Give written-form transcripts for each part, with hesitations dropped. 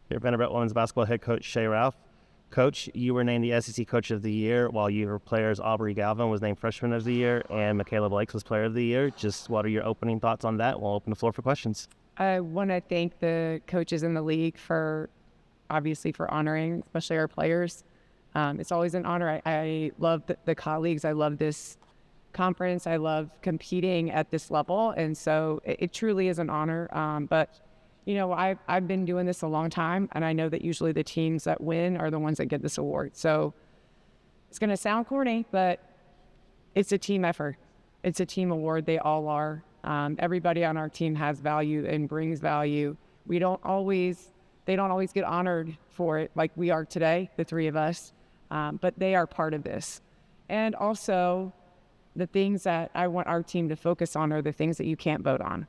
Your Vanderbilt women's basketball head coach, Shea Ralph. Coach, you were named the SEC Coach of the Year, while your players Aubrey Galvin was named Freshman of the Year and Michaela Blakes was Player of the Year. Just what are your opening thoughts on that? We'll open the floor for questions. I want to thank the coaches in the league for honoring, especially our players. It's always an honor. I love the colleagues. I love this conference. I love competing at this level. And so it truly is an honor. But you know, I've been doing this a long time, and I know that usually the teams that win are the ones that get this award. So it's going to sound corny, but it's a team effort. It's a team award. They all are. Everybody on our team has value and brings value. They don't always get honored for it like we are today, the three of us, but they are part of this. And also, the things that I want our team to focus on are the things that you can't vote on.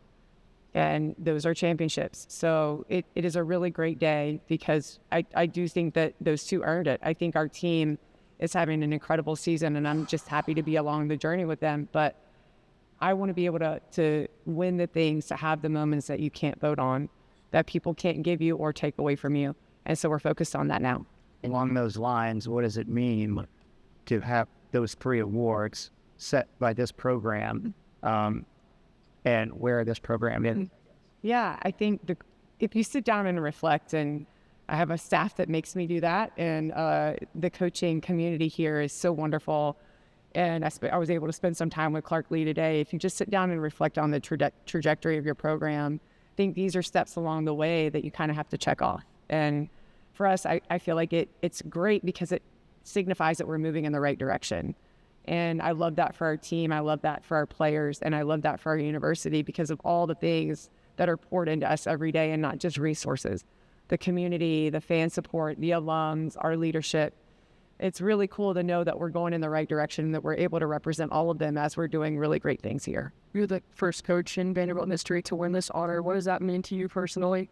And those are championships. So it is a really great day because I do think that those two earned it. I think our team is having an incredible season, and I'm just happy to be along the journey with them. But I want to be able to win the things, to have the moments that you can't vote on, that people can't give you or take away from you. And so we're focused on that now. Along those lines, what does it mean to have those three awards set by this program? And where this program is? Yeah, I think if you sit down and reflect, and I have a staff that makes me do that, and the coaching community here is so wonderful, and I was able to spend some time with Clark Lee today. If you just sit down and reflect on the trajectory of your program, I think these are steps along the way that you kind of have to check off. And for us, I feel like it's great because it signifies that we're moving in the right direction. And I love that for our team. I love that for our players. And I love that for our university because of all the things that are poured into us every day, and not just resources. The community, the fan support, the alums, our leadership. It's really cool to know that we're going in the right direction and that we're able to represent all of them as we're doing really great things here. You're the first coach in Vanderbilt history to win this honor. What does that mean to you personally?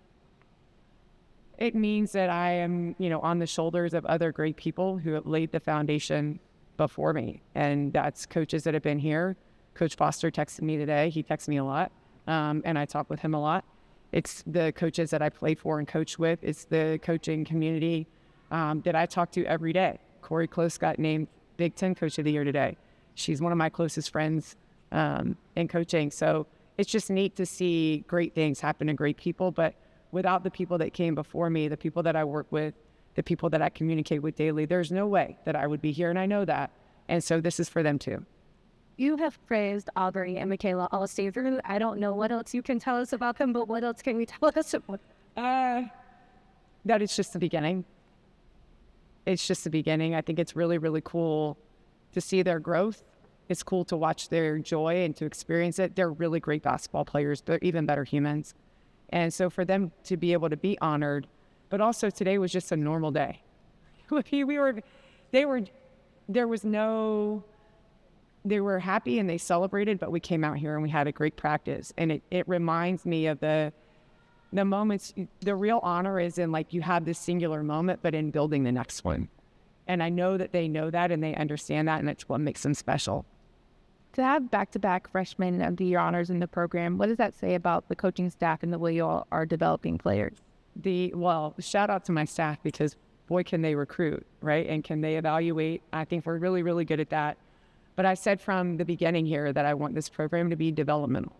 It means that I am, on the shoulders of other great people who have laid the foundation before me, and that's coaches that have been here. Coach Foster texted me today. He texts me a lot, and I talk with him a lot. It's the coaches that I play for and coach with. It's the coaching community that I talk to every day. Corey Close got named Big Ten Coach of the Year today. She's one of my closest friends in coaching. So it's just neat to see great things happen to great people. But without the people that came before me, the people that I work with, the people that I communicate with daily, there's no way that I would be here, and I know that. And so this is for them too. You have praised Aubrey and Michaela all season. I don't know what else you can tell us about them, but what else can you tell us about them? That it's just the beginning. It's just the beginning. I think it's really, really cool to see their growth. It's cool to watch their joy and to experience it. They're really great basketball players. They're even better humans. And so for them to be able to be honored, but also today was just a normal day. They were happy and they celebrated, but we came out here and we had a great practice. And it reminds me of the moments. The real honor is in, like, you have this singular moment, but in building the next one. And I know that they know that and they understand that, and it's what makes them special. To have back-to-back freshman of the year honors in the program, what does that say about the coaching staff and the way you all are developing players? Shout out to my staff, because boy, can they recruit, right? And can they evaluate? I think we're really, really good at that. But I said from the beginning here that I want this program to be developmental,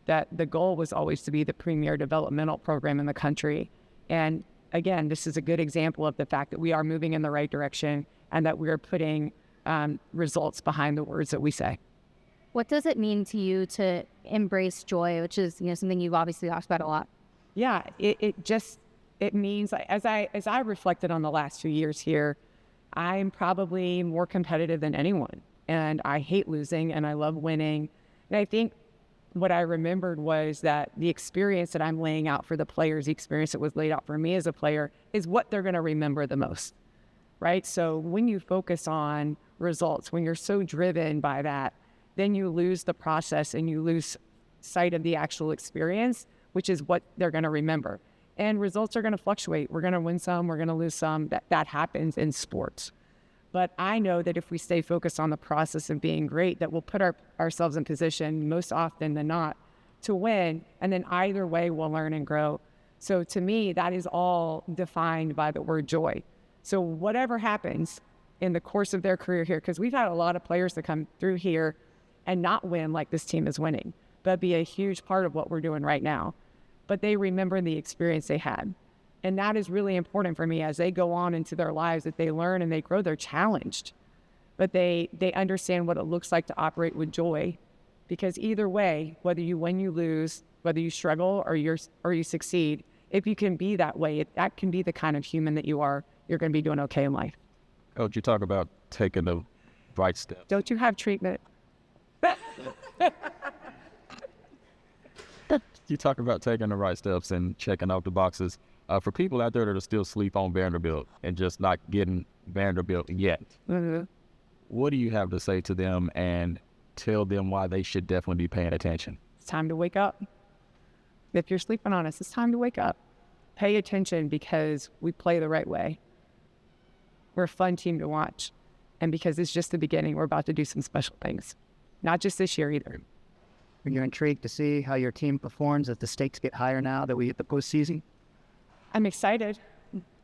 that the goal was always to be the premier developmental program in the country. And again, this is a good example of the fact that we are moving in the right direction and that we are putting results behind the words that we say. What does it mean to you to embrace joy, which is something you've obviously talked about a lot? Yeah, it means, as I reflected on the last few years here, I'm probably more competitive than anyone, and I hate losing and I love winning. And I think what I remembered was that the experience that I'm laying out for the players, the experience that was laid out for me as a player, is what they're going to remember the most, right? So when you focus on results, when you're so driven by that, then you lose the process and you lose sight of the actual experience, which is what they're going to remember. And results are going to fluctuate. We're going to win some, we're going to lose some. That happens in sports. But I know that if we stay focused on the process of being great, that we'll put ourselves in position most often than not to win. And then either way, we'll learn and grow. So to me, that is all defined by the word joy. So whatever happens in the course of their career here, because we've had a lot of players that come through here and not win like this team is winning, but be a huge part of what we're doing right now. But they remember the experience they had. And that is really important for me as they go on into their lives, that they learn and they grow, they're challenged. But they understand what it looks like to operate with joy, because either way, whether you win, you lose, whether you struggle or you succeed, if you can be that way, that can be the kind of human that you are, you're going to be doing okay in life. Coach, you talk about taking the right step. Don't you have treatment? You talk about taking the right steps and checking off the boxes. For people out there that are still asleep on Vanderbilt and just not getting Vanderbilt yet, what do you have to say to them and tell them why they should definitely be paying attention? It's time to wake up. If you're sleeping on us, it's time to wake up. Pay attention, because we play the right way. We're a fun team to watch. And because it's just the beginning, we're about to do some special things. Not just this year either. Are you intrigued to see how your team performs as the stakes get higher now that we hit the postseason? I'm excited.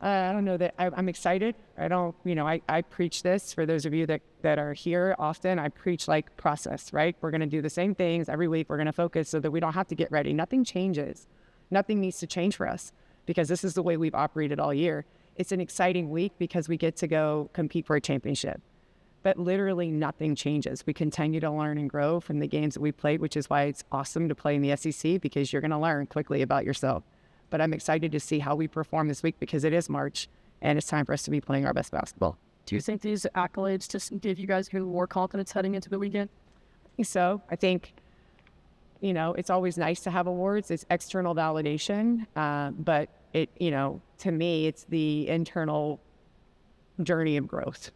I don't know that I'm excited. I preach this for those of you that are here often. I preach like process, right? We're going to do the same things every week. We're going to focus so that we don't have to get ready. Nothing changes. Nothing needs to change for us, because this is the way we've operated all year. It's an exciting week because we get to go compete for a championship. But literally nothing changes. We continue to learn and grow from the games that we played, which is why it's awesome to play in the SEC, because you're going to learn quickly about yourself. But I'm excited to see how we perform this week, because it is March and it's time for us to be playing our best basketball. Do you think these accolades just give you guys more confidence heading into the weekend? I think so. I think, it's always nice to have awards. It's external validation. But to me, it's the internal journey of growth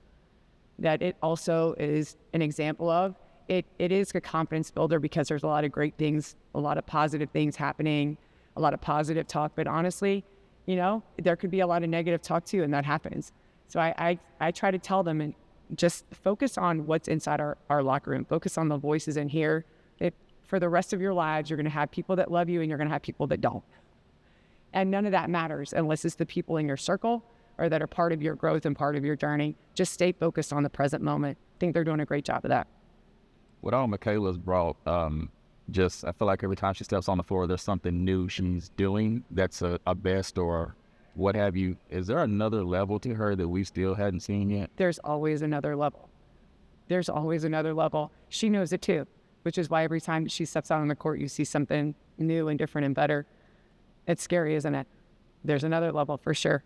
that it also is an example of. It is a confidence builder, because there's a lot of great things, a lot of positive things happening, a lot of positive talk. But honestly, there could be a lot of negative talk too, and that happens. So I try to tell them, and just focus on what's inside our locker room. Focus on the voices in here. For the rest of your lives, you're going to have people that love you and you're going to have people that don't. And none of that matters unless it's the people in your circle or that are part of your growth and part of your journey. Just stay focused on the present moment. I think they're doing a great job of that. What all Michaela's brought, I feel like every time she steps on the floor, there's something new she's doing that's a best or what have you. Is there another level to her that we still hadn't seen yet? There's always another level. There's always another level. She knows it too, which is why every time she steps out on the court, you see something new and different and better. It's scary, isn't it? There's another level for sure.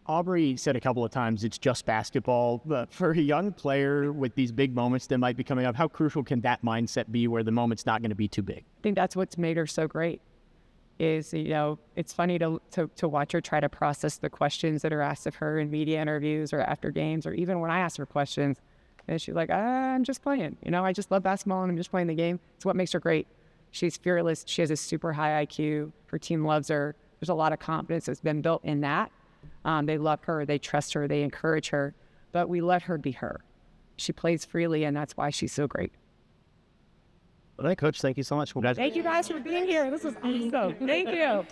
Aubrey said a couple of times it's just basketball. But for a young player with these big moments that might be coming up, how crucial can that mindset be where the moment's not going to be too big? I think that's what's made her so great. Is, it's funny to watch her try to process the questions that are asked of her in media interviews or after games, or even when I ask her questions. And she's like, I'm just playing. I just love basketball and I'm just playing the game. It's what makes her great. She's fearless. She has a super high IQ. Her team loves her. There's a lot of confidence that's been built in that. They love her. They trust her. They encourage her. But we let her be her. She plays freely, and that's why she's so great. Well, Coach, thank you so much. Thank you guys for being here. This was awesome. Thank you.